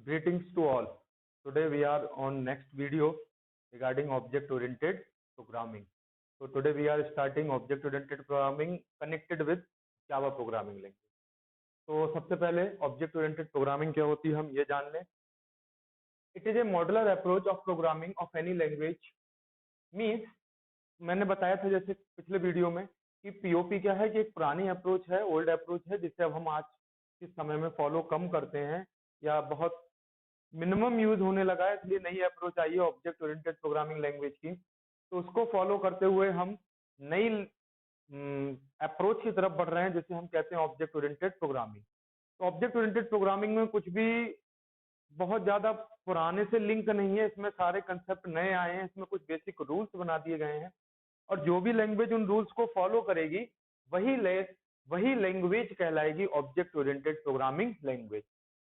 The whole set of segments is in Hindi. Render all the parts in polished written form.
Greetings to all. Today we are on next video regarding object-oriented programming. So today we are starting object-oriented programming connected with Java programming language. तो सबसे पहले object-oriented programming क्या होती है हम ये जान लें. It is a modular approach of programming of any language. Means मैंने बताया था जैसे पिछले वीडियो में कि पीओपी क्या है कि एक पुरानी अप्रोच है, ओल्ड अप्रोच है जिसे अब हम आज के समय में फॉलो कम करते हैं या बहुत मिनिमम यूज होने लगा है, इसलिए नई अप्रोच आई है ऑब्जेक्ट ओरिएंटेड प्रोग्रामिंग लैंग्वेज की. तो उसको फॉलो करते हुए हम नई अप्रोच की तरफ बढ़ रहे हैं जिसे हम कहते हैं ऑब्जेक्ट ओरिएंटेड प्रोग्रामिंग. तो ऑब्जेक्ट ओरिएंटेड प्रोग्रामिंग में कुछ भी बहुत ज्यादा पुराने से लिंक नहीं है, इसमें सारे कंसेप्ट नए आए हैं, इसमें कुछ बेसिक रूल्स बना दिए गए हैं और जो भी लैंग्वेज उन रूल्स को फॉलो करेगी वही लैंग्वेज कहलाएगी ऑब्जेक्ट ओरिएंटेड प्रोग्रामिंग लैंग्वेज.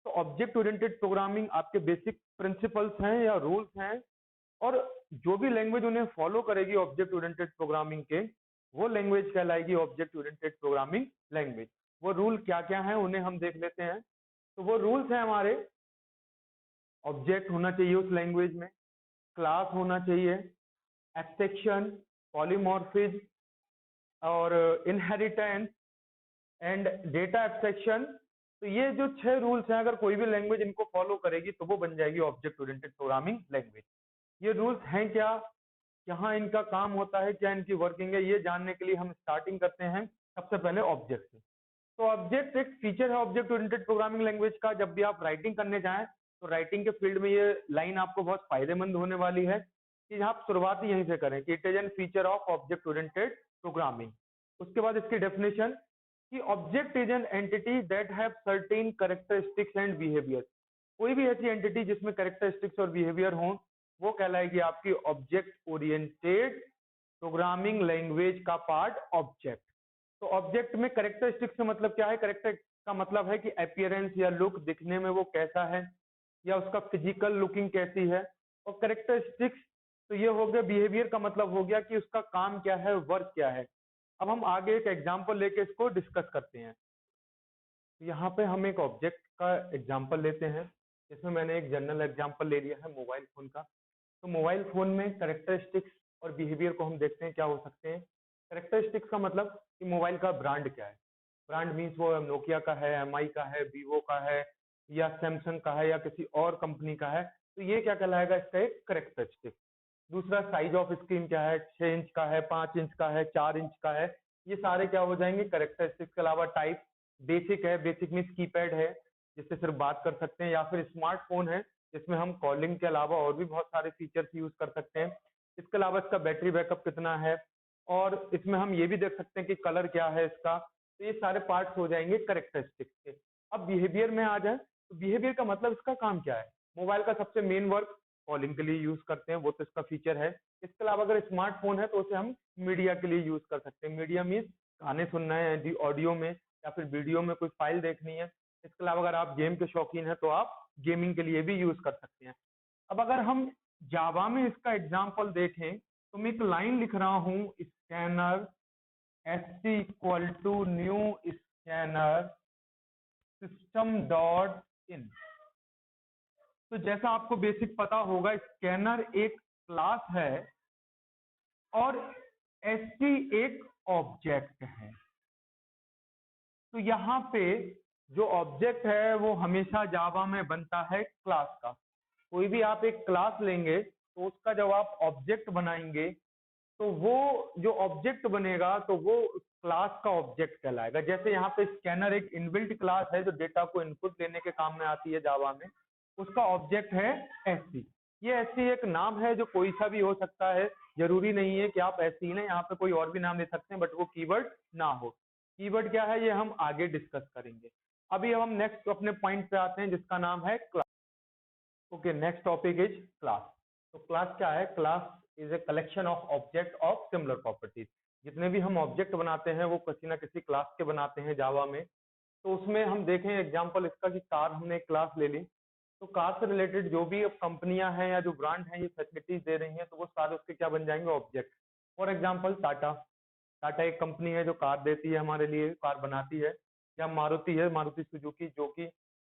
तो ऑब्जेक्ट ओरिएंटेड प्रोग्रामिंग आपके बेसिक प्रिंसिपल्स हैं या रूल्स हैं और जो भी लैंग्वेज उन्हें फॉलो करेगी ऑब्जेक्ट ओरिएंटेड प्रोग्रामिंग के वो लैंग्वेज कहलाएगी ऑब्जेक्ट ओरिएंटेड प्रोग्रामिंग लैंग्वेज. वो रूल क्या क्या हैं उन्हें हम देख लेते हैं. तो वो रूल्स हैं हमारे, ऑब्जेक्ट होना चाहिए उस लैंग्वेज में, क्लास होना चाहिए, एब्स्ट्रैक्शन, पॉलीमॉर्फिज्म और इनहेरिटेंस एंड डेटा एब्स्ट्रैक्शन. तो ये जो 6 रूल्स हैं अगर कोई भी लैंग्वेज इनको फॉलो करेगी तो वो बन जाएगी ऑब्जेक्ट ओरिएंटेड प्रोग्रामिंग लैंग्वेज. ये रूल्स हैं क्या, यहाँ इनका काम होता है, क्या इनकी वर्किंग है, ये जानने के लिए हम स्टार्टिंग करते हैं सबसे पहले ऑब्जेक्ट से. तो ऑब्जेक्ट एक फीचर है ऑब्जेक्ट ओरिएंटेड प्रोग्रामिंग लैंग्वेज का. जब भी आप राइटिंग करने जाएं तो राइटिंग के फील्ड में ये लाइन आपको बहुत फायदेमंद होने वाली है कि आप शुरुआत ही यहीं से करें कि it is an feature of object oriented programming. उसके बाद इसकी डेफिनेशन कि object is an entity that have certain characteristics and behaviour. कोई भी ऐसी एंटिटी जिसमें कैरेक्टरिस्टिक्स और बिहेवियर हो वो कहलाएगी आपकी ऑब्जेक्ट ओरिएंटेड प्रोग्रामिंग लैंग्वेज का पार्ट ऑब्जेक्ट. तो ऑब्जेक्ट में कैरेक्टरिस्टिक्स का मतलब क्या है, कैरेक्टर का मतलब है कि अपीयरेंस या लुक, दिखने में वो कैसा है या उसका फिजिकल लुकिंग कैसी है. और कैरेक्टरिस्टिक्स तो ये हो गया, बिहेवियर का मतलब हो गया कि उसका काम क्या है, वर्क क्या है. अब हम आगे एक एग्जांपल लेके इसको डिस्कस करते हैं. यहाँ पे हम एक ऑब्जेक्ट का एग्जांपल लेते हैं. इसमें मैंने एक जनरल एग्जांपल ले लिया है मोबाइल फोन का. तो मोबाइल फोन में कैरेक्टरिस्टिक्स और बिहेवियर को हम देखते हैं क्या हो सकते हैं. कैरेक्टरिस्टिक्स का मतलब कि मोबाइल का ब्रांड क्या है. ब्रांड मीन्स वो नोकिया का है, एमआई का है, वीवो का है या सैमसंग का है या किसी और कंपनी का है. तो ये क्या कहलाएगा, इसका एक कैरेक्टरिस्टिक. दूसरा साइज ऑफ स्क्रीन क्या है, 6 इंच का है, 5 इंच का है, 4 इंच का है. ये सारे क्या हो जाएंगे कैरेक्टरिस्टिक्स. के अलावा टाइप, बेसिक है, बेसिक मीन्स कीपैड है जिससे सिर्फ बात कर सकते हैं, या फिर स्मार्टफोन है जिसमें हम कॉलिंग के अलावा और भी बहुत सारे फीचर्स यूज कर सकते हैं. इसके अलावा इसका बैटरी बैकअप कितना है और इसमें हम ये भी देख सकते हैं कि कलर क्या है इसका. तो ये सारे पार्ट्स हो जाएंगे कैरेक्टरिस्टिक्स के. अब बिहेवियर में आ जाए तो बिहेवियर का मतलब इसका काम क्या है. मोबाइल का सबसे मेन वर्क कॉलिंग के लिए यूज करते हैं, वो तो इसका फीचर है. इसके अलावा अगर स्मार्टफोन है तो उसे हम मीडिया के लिए यूज कर सकते हैं. मीडिया मीन्स गाने सुनना है ऑडियो में या फिर वीडियो में कोई फाइल देखनी है. इसके अलावा अगर आप गेम के शौकीन है तो आप गेमिंग के लिए भी यूज कर सकते हैं. अब अगर हम जावा में इसका एग्जाम्पल देखें तो मैं एक लाइन लिख रहा हूं, scanner SC equal to new scanner system dot in. तो जैसा आपको बेसिक पता होगा स्कैनर एक क्लास है और SC एक ऑब्जेक्ट है. तो यहाँ पे जो ऑब्जेक्ट है वो हमेशा जावा में बनता है क्लास का. कोई भी आप एक क्लास लेंगे तो उसका जब आप ऑब्जेक्ट बनाएंगे तो वो जो ऑब्जेक्ट बनेगा तो वो क्लास का ऑब्जेक्ट कहलाएगा. जैसे यहाँ पे स्कैनर एक इनबिल्ट क्लास है जो डेटा को इनपुट लेने के काम में आती है जावा में, उसका ऑब्जेक्ट है SC. ये SC एक नाम है जो कोई सा भी हो सकता है, जरूरी नहीं है कि आप SC लें, यहाँ पे कोई और भी नाम ले सकते हैं बट वो कीवर्ड ना हो. कीवर्ड क्या है ये हम आगे डिस्कस करेंगे. अभी हम नेक्स्ट अपने पॉइंट पे आते हैं जिसका नाम है class. Okay, next topic is class. तो क्लास क्या है, class is a collection of object of similar properties. जितने भी हम ऑब्जेक्ट बनाते हैं वो किसी ना किसी क्लास के बनाते हैं जावा में. तो उसमें हम देखें एग्जांपल इसका कि कार हमने एक क्लास ले ली, तो कार से रिलेटेड जो भी कंपनियां हैं या जो ब्रांड हैं ये फैसिलिटीज दे रही हैं तो वो सारे उसके क्या बन जाएंगे, object. For example Tata. Tata एक कंपनी है जो कार देती है हमारे लिए, कार बनाती है. या मारुति है, मारुति सुजुकी, जो कि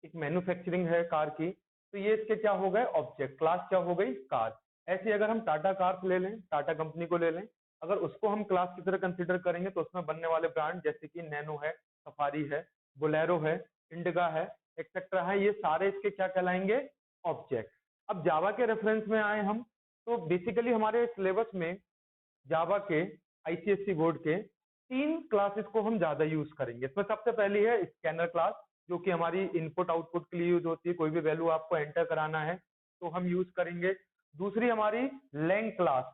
एक मैन्युफैक्चरिंग है कार की. तो ये इसके क्या हो गए ऑब्जेक्ट, क्लास क्या हो गई कार। ऐसे अगर हम टाटा कार्स ले लें, टाटा कंपनी को ले लें, अगर उसको हम क्लास की तरह कंसिडर करेंगे तो उसमें बनने वाले ब्रांड जैसे कि नैनो है, सफारी है, बोलेरो है, इंडिगा है, एक्सेट्रा है, ये सारे इसके क्या कहलाएंगे ऑब्जेक्ट। अब जावा के रेफरेंस में आए हम, तो बेसिकली हमारे सिलेबस में जावा के आईसीएससी बोर्ड के 3 क्लासेस को हम ज्यादा यूज करेंगे। इसमें सबसे पहली है स्कैनर क्लास, जो कि हमारी इनपुट आउटपुट के लिए यूज होती है, कोई भी वैल्यू आपको एंटर कराना है तो हम यूज करेंगे। दूसरी हमारी lang class,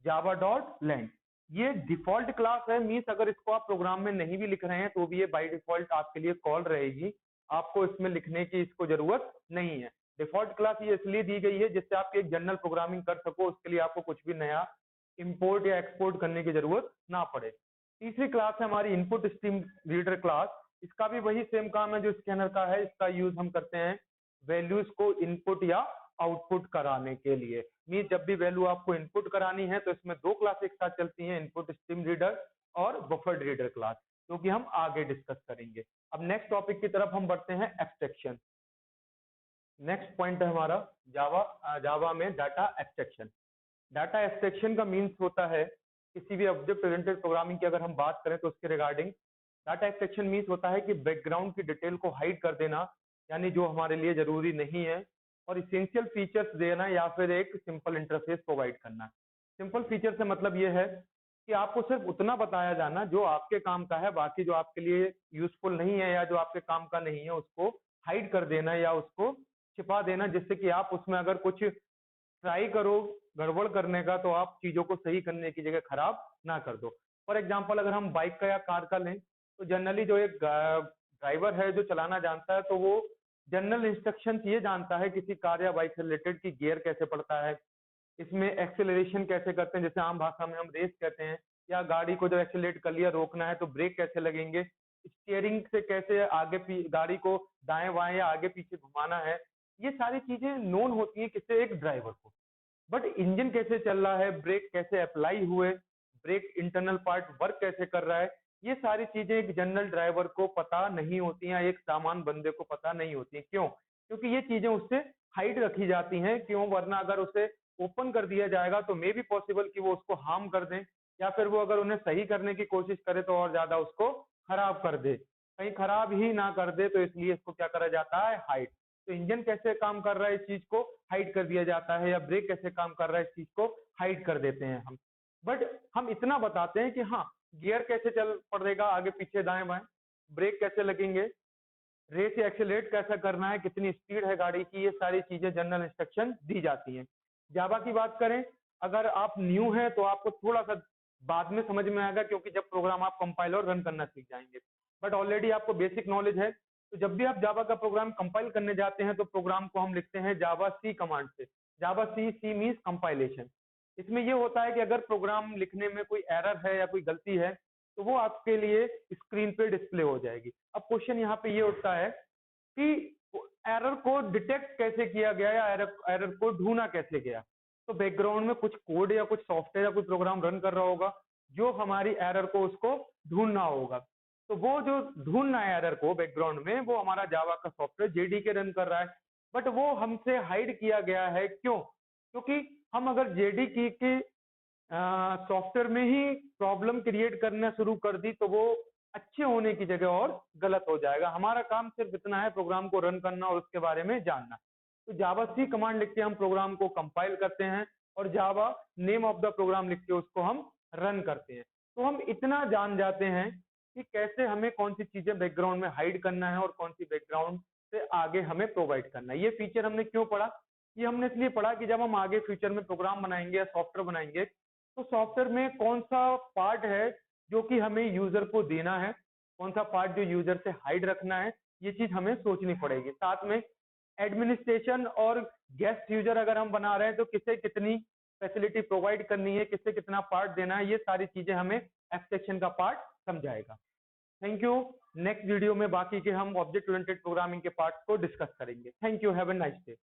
Java dot lang, ये डिफॉल्ट क्लास है, मीन्स अगर इसको आप प्रोग्राम में नहीं भी लिख रहे हैं तो भी ये बाय डिफॉल्ट आपके लिए कॉल रहेगी, आपको इसमें लिखने की इसको जरूरत नहीं है। डिफॉल्ट क्लास ये इसलिए दी गई है जिससे आप एक जनरल प्रोग्रामिंग कर सको, उसके लिए आपको कुछ भी नया इंपोर्ट या एक्सपोर्ट करने की जरूरत ना पड़े। तीसरी क्लास है हमारी इनपुट स्ट्रीम रीडर क्लास, इसका भी वही सेम काम है जो स्कैनर का है, इसका यूज हम करते हैं वैल्यूज को इनपुट या आउटपुट कराने के लिए। मीन जब भी वैल्यू आपको इनपुट करानी है तो इसमें 2 क्लास एक साथ चलती हैं, इनपुट स्ट्रीम रीडर और बफर्ड रीडर क्लास, जो कि हम आगे डिस्कस करेंगे। अब नेक्स्ट टॉपिक की तरफ हम बढ़ते हैं, एब्स्ट्रैक्शन। नेक्स्ट पॉइंट है हमारा जावा में डाटा एब्स्ट्रैक्शन। डाटा एब्स्ट्रैक्शन का मीन्स होता है किसी भी ऑब्जेक्ट ओरिएंटेड प्रोग्रामिंग की अगर हम बात करें तो उसके रिगार्डिंग डाटा एब्स्ट्रैक्शन मीन्स होता है कि बैकग्राउंड की डिटेल को हाइड कर देना, यानी जो हमारे लिए जरूरी नहीं है, और इसेंशियल फीचर्स देना या फिर एक सिंपल इंटरफेस प्रोवाइड करना। सिंपल फीचर से मतलब ये है कि आपको सिर्फ उतना बताया जाना जो आपके काम का है, बाकी जो आपके लिए यूजफुल नहीं है या जो आपके काम का नहीं है उसको हाइड कर देना या उसको छिपा देना, जिससे कि आप उसमें अगर कुछ ट्राई करो गड़बड़ करने का तो आप चीजों को सही करने की जगह खराब ना कर दो। फॉर एग्जाम्पल अगर हम बाइक का या कार का लें तो जनरली जो एक ड्राइवर है जो चलाना जानता है तो वो जनरल इंस्ट्रक्शन ये जानता है किसी कार या बाइक से रिलेटेड कि गियर कैसे पड़ता है, इसमें एक्सेलरेशन कैसे करते हैं, जैसे आम भाषा में हम रेस कहते हैं, या गाड़ी को जब एक्सेलरेट कर लिया रोकना है तो ब्रेक कैसे लगेंगे, स्टीयरिंग से कैसे आगे गाड़ी को दाएं बाएं या आगे पीछे घुमाना है, ये सारी चीजें नोन होती हैं किसी एक ड्राइवर को। बट इंजन कैसे चल रहा है, ब्रेक कैसे अप्लाई हुए, ब्रेक इंटरनल पार्ट वर्क कैसे कर रहा है, ये सारी चीजें एक जनरल ड्राइवर को पता नहीं होती हैं, एक सामान्य बंदे को पता नहीं होती हैं। क्यों? क्योंकि ये चीजें उससे हाइड रखी जाती हैं। क्यों? वरना अगर उसे ओपन कर दिया जाएगा तो मे भी पॉसिबल कि वो उसको हार्म कर दें, या फिर वो अगर उन्हें सही करने की कोशिश करे तो और ज्यादा उसको खराब कर दे, कहीं खराब ही ना कर दे, तो इसलिए इसको क्या करा जाता है हाइड। तो इंजन कैसे काम कर रहा है इस चीज को हाइड कर दिया जाता है, या ब्रेक कैसे काम कर रहा है इस चीज को हाइड कर देते हैं हम। बट हम इतना बताते हैं कि हाँ गियर कैसे चल पड़ेगा आगे पीछे दाएं बाएं, ब्रेक कैसे लगेंगे, रेस या एक्सेलरेट कैसा करना है, कितनी स्पीड है गाड़ी की, ये सारी चीजें जनरल इंस्ट्रक्शन दी जाती हैं। जावा की बात करें, अगर आप न्यू हैं तो आपको थोड़ा सा बाद में समझ में आएगा, क्योंकि जब प्रोग्राम आप कंपाइलर रन करना सीख जाएंगे। बट ऑलरेडी आपको बेसिक नॉलेज है, तो जब भी आप जावा का प्रोग्राम कंपाइल करने जाते हैं तो प्रोग्राम को हम लिखते हैं जावा सी कमांड से। जावा सी मीन्स कंपाइलेशन। इसमें ये होता है कि अगर प्रोग्राम लिखने में कोई एरर है या कोई गलती है तो वो आपके लिए स्क्रीन पे डिस्प्ले हो जाएगी। अब क्वेश्चन यहाँ पे ये उठता है कि एरर को डिटेक्ट कैसे किया गया या एरर को ढूंढा कैसे गया। तो बैकग्राउंड में कुछ कोड या कुछ सॉफ्टवेयर या कुछ प्रोग्राम रन कर रहा होगा जो हमारी एरर को उसको ढूंढना होगा। तो वो जो ढूंढना है एरर को बैकग्राउंड में, वो हमारा जावा का सॉफ्टवेयर जेडीके रन कर रहा है। बट वो हमसे हाइड किया गया है। क्यों? क्योंकि हम अगर जेडीके के सॉफ्टवेयर में ही प्रॉब्लम क्रिएट करना शुरू कर दी तो वो अच्छे होने की जगह और गलत हो जाएगा। हमारा काम सिर्फ इतना है प्रोग्राम को रन करना और उसके बारे में जानना। तो जावा सी कमांड लिख के हम प्रोग्राम को कंपाइल करते हैं और जावा नेम ऑफ द प्रोग्राम लिख के उसको हम रन करते हैं। तो हम इतना जान जाते हैं कि कैसे हमें कौन सी चीजें बैकग्राउंड में हाइड करना है और कौन सी बैकग्राउंड से आगे हमें प्रोवाइड करना है। ये फीचर हमने क्यों पढ़ा? ये हमने इसलिए पढ़ा कि जब हम आगे फ्यूचर में प्रोग्राम बनाएंगे या सॉफ्टवेयर बनाएंगे तो सॉफ्टवेयर में कौन सा पार्ट है जो कि हमें यूजर को देना है, कौन सा पार्ट जो यूजर से हाइड रखना है, ये चीज हमें सोचनी पड़ेगी। साथ में एडमिनिस्ट्रेशन और गेस्ट यूजर अगर हम बना रहे हैं तो किसे कितनी फैसिलिटी प्रोवाइड करनी है, किसे कितना पार्ट देना है, ये सारी चीजें हमें एब्स्ट्रैक्शन का पार्ट समझाएगा। Thank you. नेक्स्ट वीडियो में बाकी के हम ऑब्जेक्ट ओरिएंटेड प्रोग्रामिंग के पार्ट्स को डिस्कस करेंगे। Thank you. Have a nice day.